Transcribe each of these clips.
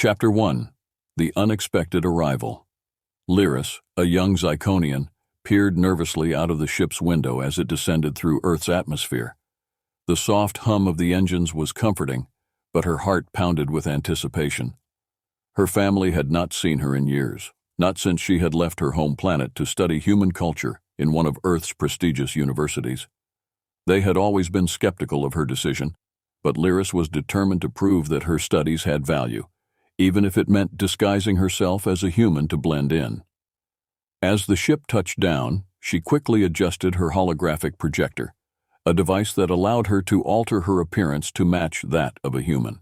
Chapter 1. The Unexpected Arrival. Lyris, a young Ziconian, peered nervously out of the ship's window as it descended through Earth's atmosphere. The soft hum of the engines was comforting, but her heart pounded with anticipation. Her family had not seen her in years, not since she had left her home planet to study human culture in one of Earth's prestigious universities. They had always been skeptical of her decision, but Lyris was determined to prove that her studies had value, even if it meant disguising herself as a human to blend in. As the ship touched down, she quickly adjusted her holographic projector, a device that allowed her to alter her appearance to match that of a human.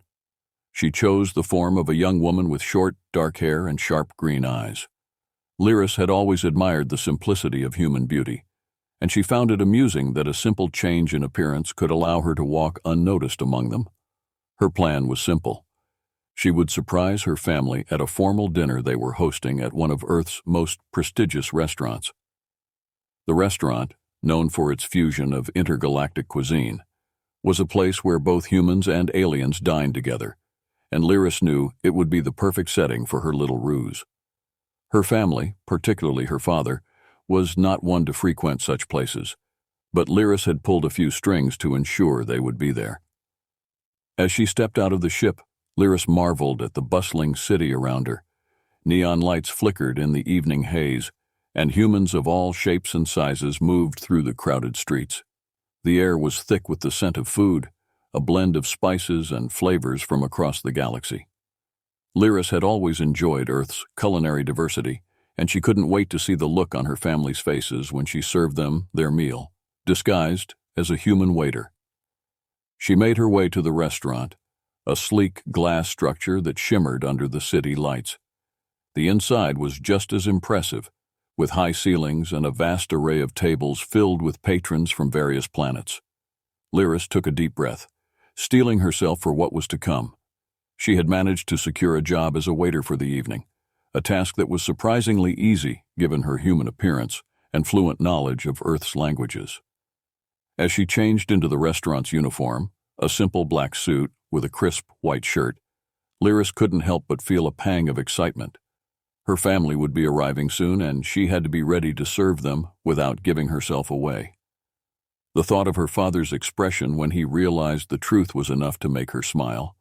She chose the form of a young woman with short, dark hair and sharp green eyes. Lyris had always admired the simplicity of human beauty, and she found it amusing that a simple change in appearance could allow her to walk unnoticed among them. Her plan was simple. She would surprise her family at a formal dinner they were hosting at one of Earth's most prestigious restaurants. The restaurant, known for its fusion of intergalactic cuisine, was a place where both humans and aliens dined together, and Lyris knew it would be the perfect setting for her little ruse. Her family, particularly her father, was not one to frequent such places, but Lyris had pulled a few strings to ensure they would be there. As she stepped out of the ship, Lyris marveled at the bustling city around her. Neon lights flickered in the evening haze, and humans of all shapes and sizes moved through the crowded streets. The air was thick with the scent of food, a blend of spices and flavors from across the galaxy. Lyris had always enjoyed Earth's culinary diversity, and she couldn't wait to see the look on her family's faces when she served them their meal, disguised as a human waiter. She made her way to the restaurant, a sleek glass structure that shimmered under the city lights. The inside was just as impressive, with high ceilings and a vast array of tables filled with patrons from various planets. Lyris took a deep breath, steeling herself for what was to come. She had managed to secure a job as a waiter for the evening, a task that was surprisingly easy given her human appearance and fluent knowledge of Earth's languages. As she changed into the restaurant's uniform, a simple black suit with a crisp white shirt, Lyris couldn't help but feel a pang of excitement. Her family would be arriving soon, and she had to be ready to serve them without giving herself away. The thought of her father's expression when he realized the truth was enough to make her smile.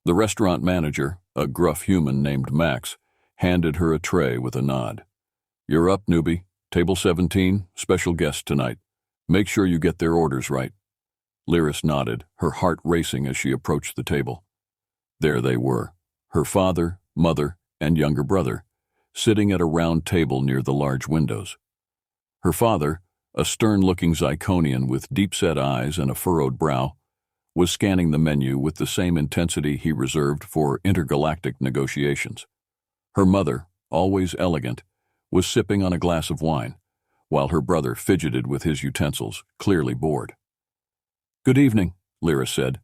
The restaurant manager, a gruff human named Max, handed her a tray with a nod. "You're up, newbie. Table 17, special guest tonight. Make sure you get their orders right." Lyris nodded, her heart racing as she approached the table. There they were, her father, mother, and younger brother, sitting at a round table near the large windows. Her father, a stern-looking Ziconian with deep-set eyes and a furrowed brow, was scanning the menu with the same intensity he reserved for intergalactic negotiations. Her mother, always elegant, was sipping on a glass of wine, while her brother fidgeted with his utensils, clearly bored. "Good evening," Lyris said,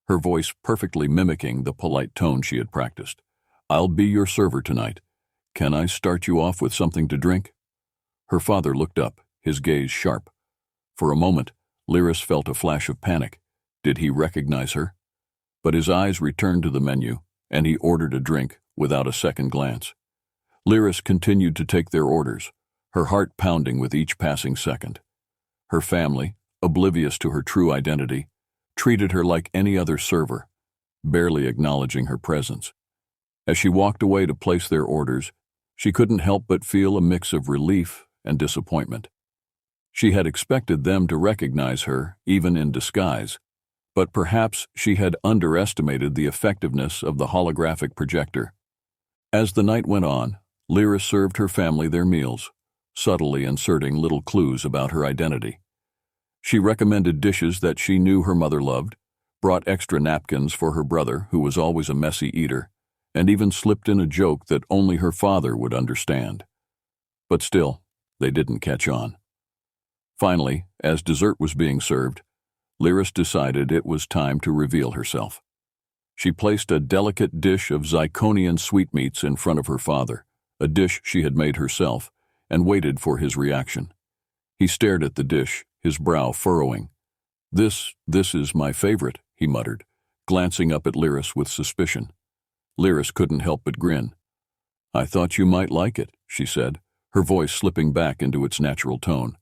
her voice perfectly mimicking the polite tone she had practiced. "I'll be your server tonight. Can I start you off with something to drink?" Her father looked up, his gaze sharp. For a moment, Lyris felt a flash of panic. Did he recognize her? But his eyes returned to the menu, and he ordered a drink without a second glance. Lyris continued to take their orders, her heart pounding with each passing second. Her family, oblivious to her true identity, treated her like any other server, barely acknowledging her presence. As she walked away to place their orders, she couldn't help but feel a mix of relief and disappointment. She had expected them to recognize her, even in disguise, but perhaps she had underestimated the effectiveness of the holographic projector. As the night went on, Lyris served her family their meals, subtly inserting little clues about her identity. She recommended dishes that she knew her mother loved, brought extra napkins for her brother, who was always a messy eater, and even slipped in a joke that only her father would understand. But still, they didn't catch on. Finally, as dessert was being served, Lyris decided it was time to reveal herself. She placed a delicate dish of Ziconian sweetmeats in front of her father, a dish she had made herself, and waited for his reaction. He stared at the dish, his brow furrowing. This is my favorite," he muttered, glancing up at Lyris with suspicion. Lyris couldn't help but grin. "I thought you might like it," she said, her voice slipping back into its natural tone.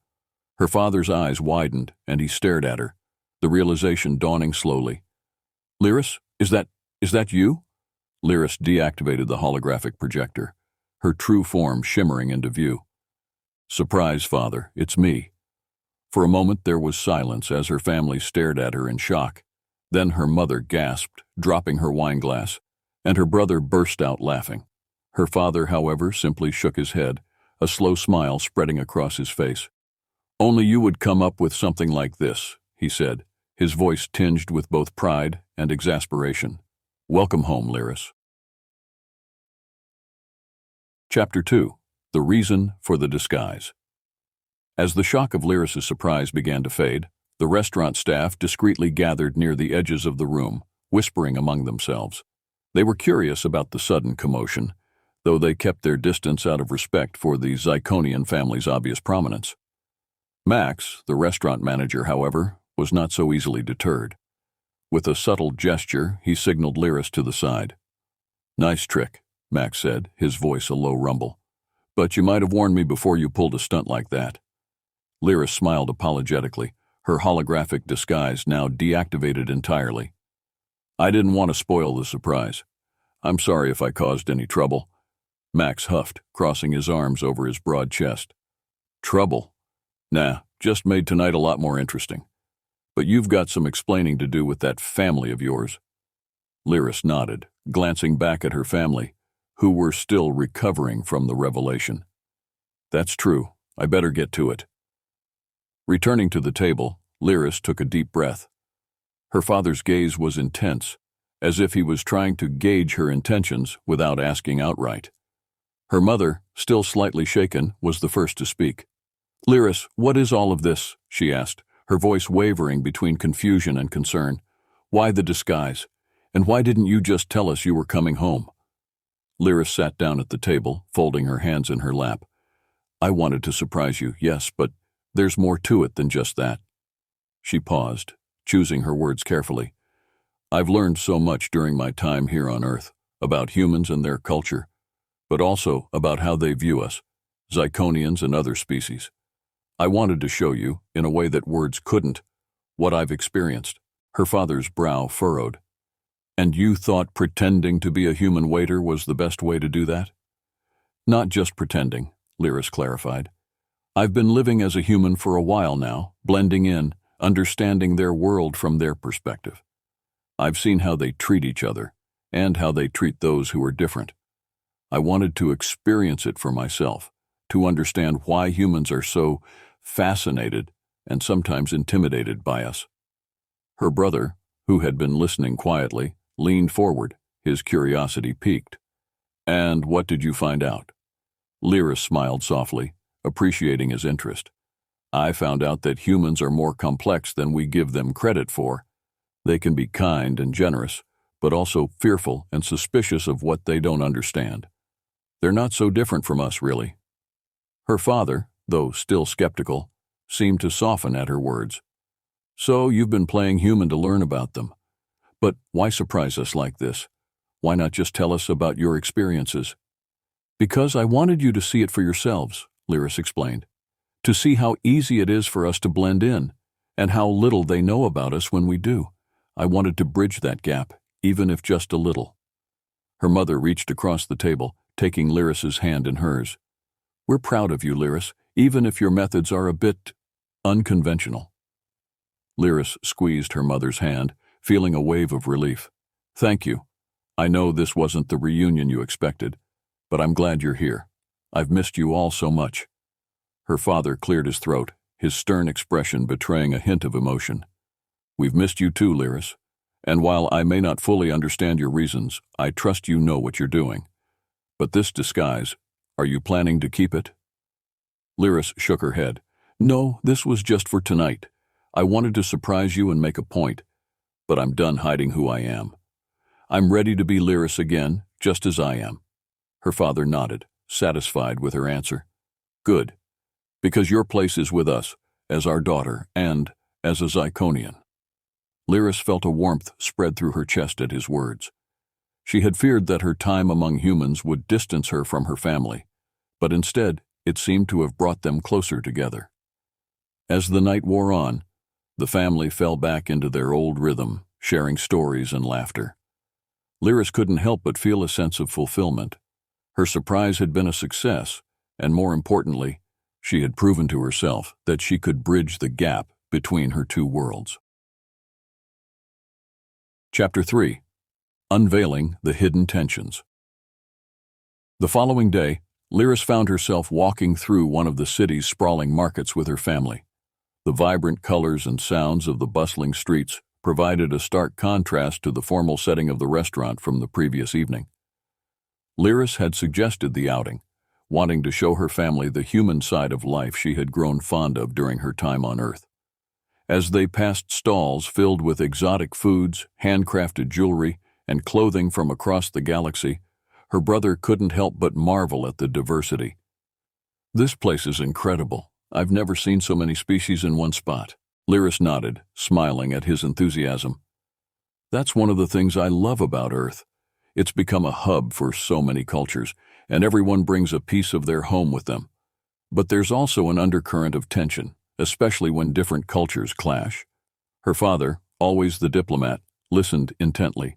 Her father's eyes widened, and he stared at her, the realization dawning slowly. "Lyris, is that you?" Lyris deactivated the holographic projector, her true form shimmering into view. "Surprise, Father, it's me." For a moment there was silence as her family stared at her in shock. Then her mother gasped, dropping her wineglass, and her brother burst out laughing. Her father, however, simply shook his head, a slow smile spreading across his face. "Only you would come up with something like this," he said, his voice tinged with both pride and exasperation. "Welcome home, Lyris." Chapter 2. The Reason for the Disguise. As the shock of Lyris's surprise began to fade, the restaurant staff discreetly gathered near the edges of the room, whispering among themselves. They were curious about the sudden commotion, though they kept their distance out of respect for the Ziconian family's obvious prominence. Max, the restaurant manager, however, was not so easily deterred. With a subtle gesture, he signaled Lyris to the side. "Nice trick," Max said, his voice a low rumble. "But you might have warned me before you pulled a stunt like that." Lyris smiled apologetically, her holographic disguise now deactivated entirely. "I didn't want to spoil the surprise. I'm sorry if I caused any trouble." Max huffed, crossing his arms over his broad chest. "Trouble? Nah, just made tonight a lot more interesting. But you've got some explaining to do with that family of yours." Lyris nodded, glancing back at her family, who were still recovering from the revelation. "That's true. I better get to it." Returning to the table, Lyris took a deep breath. Her father's gaze was intense, as if he was trying to gauge her intentions without asking outright. Her mother, still slightly shaken, was the first to speak. "Lyris, what is all of this?" she asked, her voice wavering between confusion and concern. "Why the disguise? And why didn't you just tell us you were coming home?" Lyris sat down at the table, folding her hands in her lap. "I wanted to surprise you, yes, but there's more to it than just that." She paused, choosing her words carefully. "I've learned so much during my time here on Earth, about humans and their culture, but also about how they view us, Ziconians and other species. I wanted to show you, in a way that words couldn't, what I've experienced." Her father's brow furrowed. "And you thought pretending to be a human waiter was the best way to do that?" "Not just pretending," Lyris clarified. "I've been living as a human for a while now, blending in, understanding their world from their perspective. I've seen how they treat each other, and how they treat those who are different. I wanted to experience it for myself, to understand why humans are so fascinated and sometimes intimidated by us." Her brother, who had been listening quietly, leaned forward, his curiosity piqued. "And what did you find out?" Lyris smiled softly, appreciating his interest. "I found out that humans are more complex than we give them credit for. They can be kind and generous, but also fearful and suspicious of what they don't understand. They're not so different from us, really." Her father, though still skeptical, seemed to soften at her words. "So you've been playing human to learn about them. But why surprise us like this? Why not just tell us about your experiences?" "Because I wanted you to see it for yourselves," Lyris explained. "To see how easy it is for us to blend in, and how little they know about us when we do. I wanted to bridge that gap, even if just a little." Her mother reached across the table, taking Lyris's hand in hers. "We're proud of you, Lyris, even if your methods are a bit unconventional." Lyris squeezed her mother's hand, feeling a wave of relief. "Thank you. I know this wasn't the reunion you expected, but I'm glad you're here. I've missed you all so much." Her father cleared his throat, his stern expression betraying a hint of emotion. "We've missed you too, Lyris. And while I may not fully understand your reasons, I trust you know what you're doing. But this disguise, are you planning to keep it?" Lyris shook her head. "No, this was just for tonight. I wanted to surprise you and make a point, but I'm done hiding who I am. I'm ready to be Lyris again, just as I am." Her father nodded, satisfied with her answer. "Good, because your place is with us, as our daughter and as a Ziconian." Lyris felt a warmth spread through her chest at his words. She had feared that her time among humans would distance her from her family, but instead it seemed to have brought them closer together. As the night wore on, the family fell back into their old rhythm, sharing stories and laughter. Lyris couldn't help but feel a sense of fulfillment. Her surprise had been a success, and more importantly, she had proven to herself that she could bridge the gap between her two worlds. Chapter 3. Unveiling the Hidden Tensions. The following day, Lyris found herself walking through one of the city's sprawling markets with her family. The vibrant colors and sounds of the bustling streets provided a stark contrast to the formal setting of the restaurant from the previous evening. Lyris had suggested the outing, wanting to show her family the human side of life she had grown fond of during her time on Earth. As they passed stalls filled with exotic foods, handcrafted jewelry, and clothing from across the galaxy, her brother couldn't help but marvel at the diversity. "This place is incredible. I've never seen so many species in one spot." Lyris nodded, smiling at his enthusiasm. "That's one of the things I love about Earth. It's become a hub for so many cultures, and everyone brings a piece of their home with them. But there's also an undercurrent of tension, especially when different cultures clash." Her father, always the diplomat, listened intently.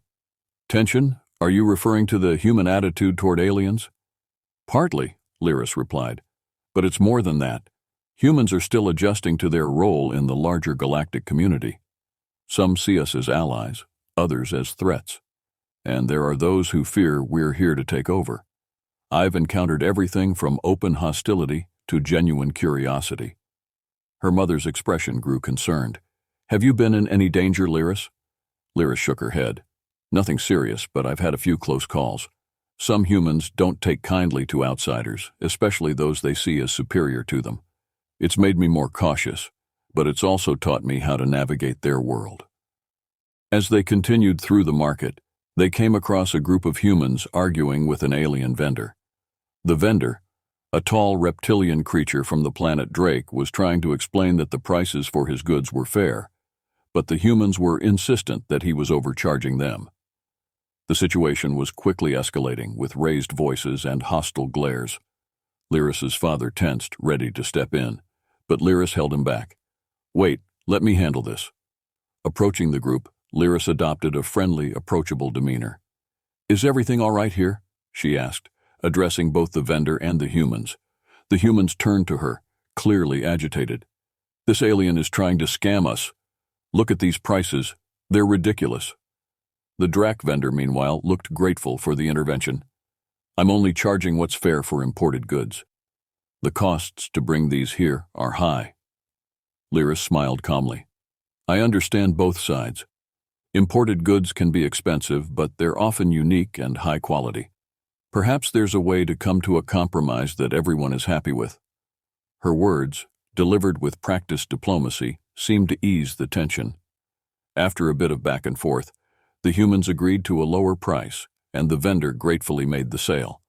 "Tension? Are you referring to the human attitude toward aliens?" "Partly," Lyris replied. "But it's more than that. Humans are still adjusting to their role in the larger galactic community. Some see us as allies, others as threats. And there are those who fear we're here to take over. I've encountered everything from open hostility to genuine curiosity." Her mother's expression grew concerned. "Have you been in any danger, Lyris?" Lyris shook her head. "Nothing serious, but I've had a few close calls. Some humans don't take kindly to outsiders, especially those they see as superior to them. It's made me more cautious, but it's also taught me how to navigate their world." As they continued through the market, they came across a group of humans arguing with an alien vendor. The vendor, a tall reptilian creature from the planet Drake, was trying to explain that the prices for his goods were fair, but the humans were insistent that he was overcharging them. The situation was quickly escalating, with raised voices and hostile glares. Lyris's father tensed, ready to step in, but Lyris held him back. "Wait, let me handle this." Approaching the group, Lyris adopted a friendly, approachable demeanor. "Is everything all right here?" she asked, addressing both the vendor and the humans. The humans turned to her, clearly agitated. "This alien is trying to scam us. Look at these prices. They're ridiculous." The Drac vendor, meanwhile, looked grateful for the intervention. "I'm only charging what's fair for imported goods. The costs to bring these here are high." Lyris smiled calmly. "I understand both sides. Imported goods can be expensive, but they're often unique and high quality. Perhaps there's a way to come to a compromise that everyone is happy with." Her words, delivered with practiced diplomacy, seemed to ease the tension. After a bit of back and forth, the humans agreed to a lower price, and the vendor gratefully made the sale.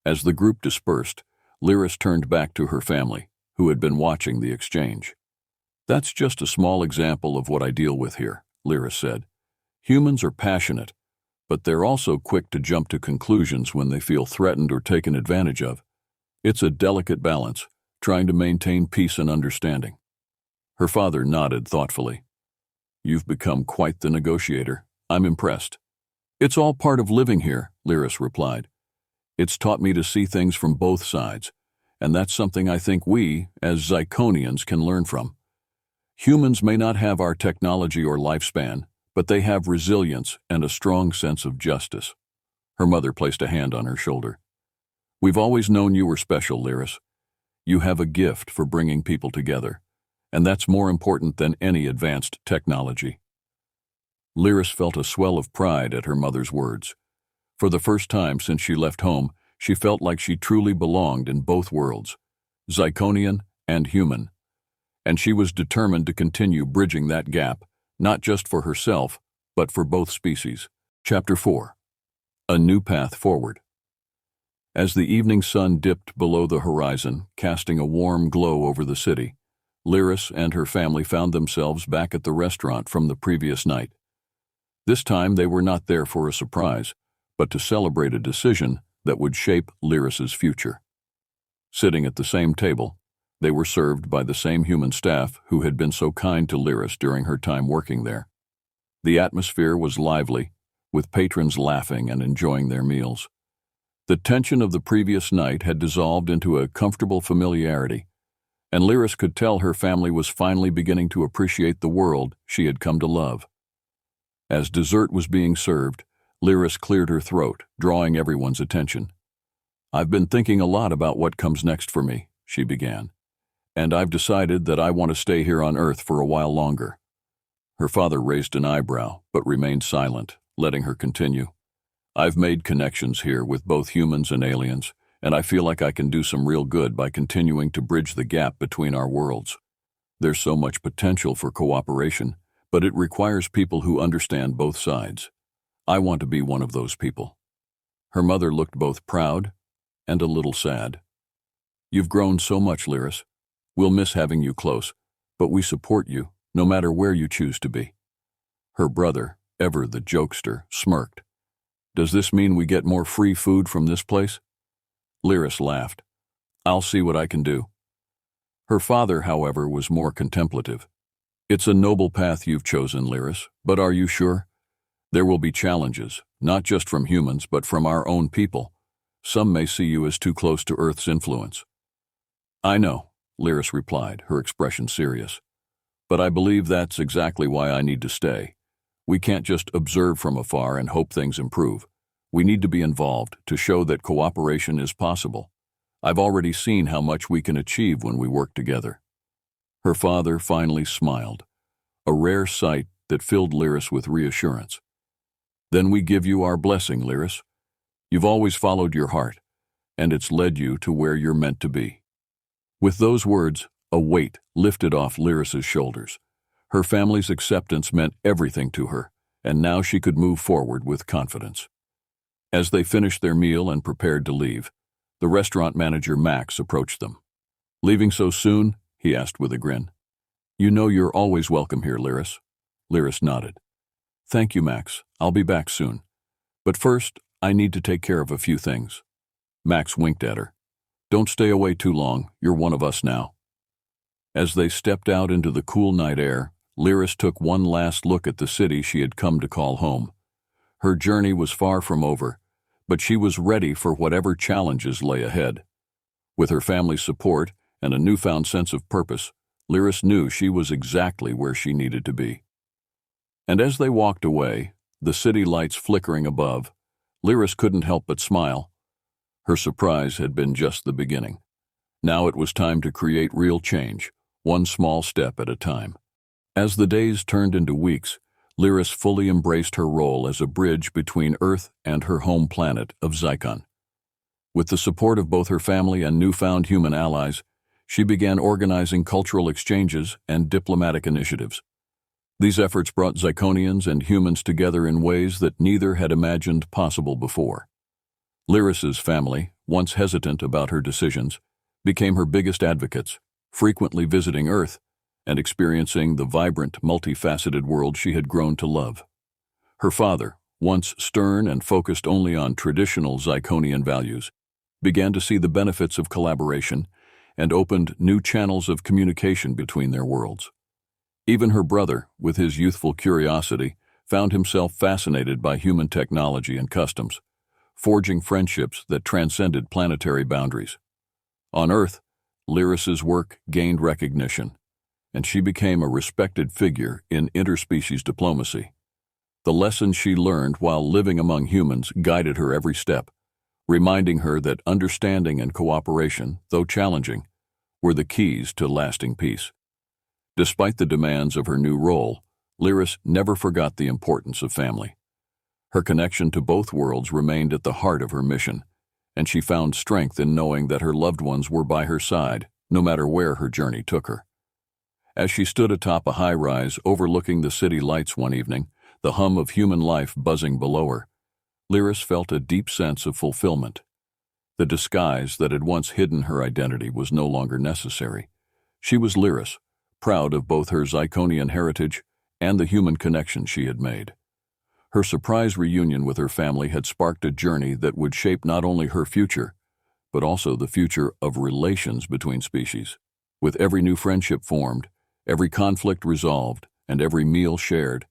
As the group dispersed, Lyris turned back to her family, who had been watching the exchange. "That's just a small example of what I deal with here," Lyris said. "Humans are passionate, but they're also quick to jump to conclusions when they feel threatened or taken advantage of. It's a delicate balance, trying to maintain peace and understanding." Her father nodded thoughtfully. "You've become quite the negotiator. I'm impressed." "It's all part of living here," Lyris replied. "It's taught me to see things from both sides, and that's something I think we, as Ziconians, can learn from. Humans may not have our technology or lifespan, but they have resilience and a strong sense of justice." Her mother placed a hand on her shoulder. "We've always known you were special, Lyris. You have a gift for bringing people together, and that's more important than any advanced technology." Lyris felt a swell of pride at her mother's words. For the first time since she left home, she felt like she truly belonged in both worlds, Ziconian and human. And she was determined to continue bridging that gap, not just for herself, but for both species. Chapter 4. A New Path Forward. As the evening sun dipped below the horizon, casting a warm glow over the city, Lyris and her family found themselves back at the restaurant from the previous night. This time they were not there for a surprise, but to celebrate a decision that would shape Lyris's future. Sitting at the same table, they were served by the same human staff who had been so kind to Lyris during her time working there. The atmosphere was lively, with patrons laughing and enjoying their meals. The tension of the previous night had dissolved into a comfortable familiarity, and Lyris could tell her family was finally beginning to appreciate the world she had come to love. As dessert was being served, Lyris cleared her throat, drawing everyone's attention. "I've been thinking a lot about what comes next for me," she began, "and I've decided that I want to stay here on Earth for a while longer." Her father raised an eyebrow, but remained silent, letting her continue. "I've made connections here with both humans and aliens, and I feel like I can do some real good by continuing to bridge the gap between our worlds. There's so much potential for cooperation, but it requires people who understand both sides. I want to be one of those people." Her mother looked both proud and a little sad. "You've grown so much, Lyris. We'll miss having you close, but we support you, no matter where you choose to be." Her brother, ever the jokester, smirked. "Does this mean we get more free food from this place?" Lyris laughed. "I'll see what I can do." Her father, however, was more contemplative. "It's a noble path you've chosen, Lyris, but are you sure? There will be challenges, not just from humans, but from our own people. Some may see you as too close to Earth's influence." "I know," Lyris replied, her expression serious. "But I believe that's exactly why I need to stay. We can't just observe from afar and hope things improve. We need to be involved to show that cooperation is possible. I've already seen how much we can achieve when we work together." Her father finally smiled, a rare sight that filled Lyris with reassurance. "Then we give you our blessing, Lyris. You've always followed your heart, and it's led you to where you're meant to be." With those words, a weight lifted off Lyris's shoulders. Her family's acceptance meant everything to her, and now she could move forward with confidence. As they finished their meal and prepared to leave, the restaurant manager Max approached them. "Leaving so soon?" he asked with a grin. "You know you're always welcome here, Lyris." Lyris nodded. "Thank you, Max. I'll be back soon. But first, I need to take care of a few things." Max winked at her. "Don't stay away too long. You're one of us now." As they stepped out into the cool night air, Lyris took one last look at the city she had come to call home. Her journey was far from over, but she was ready for whatever challenges lay ahead. With her family's support and a newfound sense of purpose, Lyris knew she was exactly where she needed to be. And as they walked away, the city lights flickering above, Lyris couldn't help but smile. Her surprise had been just the beginning. Now it was time to create real change, one small step at a time. As the days turned into weeks, Lyris fully embraced her role as a bridge between Earth and her home planet of Zycon. With the support of both her family and newfound human allies, she began organizing cultural exchanges and diplomatic initiatives. These efforts brought Zyconians and humans together in ways that neither had imagined possible before. Lyris's family, once hesitant about her decisions, became her biggest advocates, frequently visiting Earth and experiencing the vibrant, multifaceted world she had grown to love. Her father, once stern and focused only on traditional Zyconian values, began to see the benefits of collaboration and opened new channels of communication between their worlds. Even her brother, with his youthful curiosity, found himself fascinated by human technology and customs, forging friendships that transcended planetary boundaries. On Earth, Lyris's work gained recognition, and she became a respected figure in interspecies diplomacy. The lessons she learned while living among humans guided her every step, reminding her that understanding and cooperation, though challenging, were the keys to lasting peace. Despite the demands of her new role, Lyris never forgot the importance of family. Her connection to both worlds remained at the heart of her mission, and she found strength in knowing that her loved ones were by her side, no matter where her journey took her. As she stood atop a high-rise overlooking the city lights one evening, the hum of human life buzzing below her, Lyris felt a deep sense of fulfillment. The disguise that had once hidden her identity was no longer necessary. She was Lyris, proud of both her Zyconian heritage and the human connection she had made. Her surprise reunion with her family had sparked a journey that would shape not only her future, but also the future of relations between species. With every new friendship formed, every conflict resolved, and every meal shared,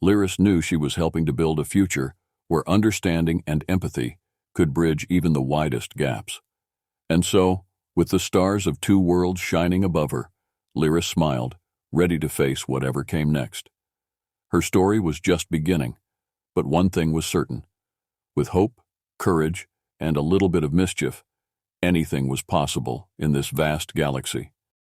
Lyris knew she was helping to build a future where understanding and empathy could bridge even the widest gaps. And so, with the stars of two worlds shining above her, Lyris smiled, ready to face whatever came next. Her story was just beginning, but one thing was certain. With hope, courage, and a little bit of mischief, anything was possible in this vast galaxy.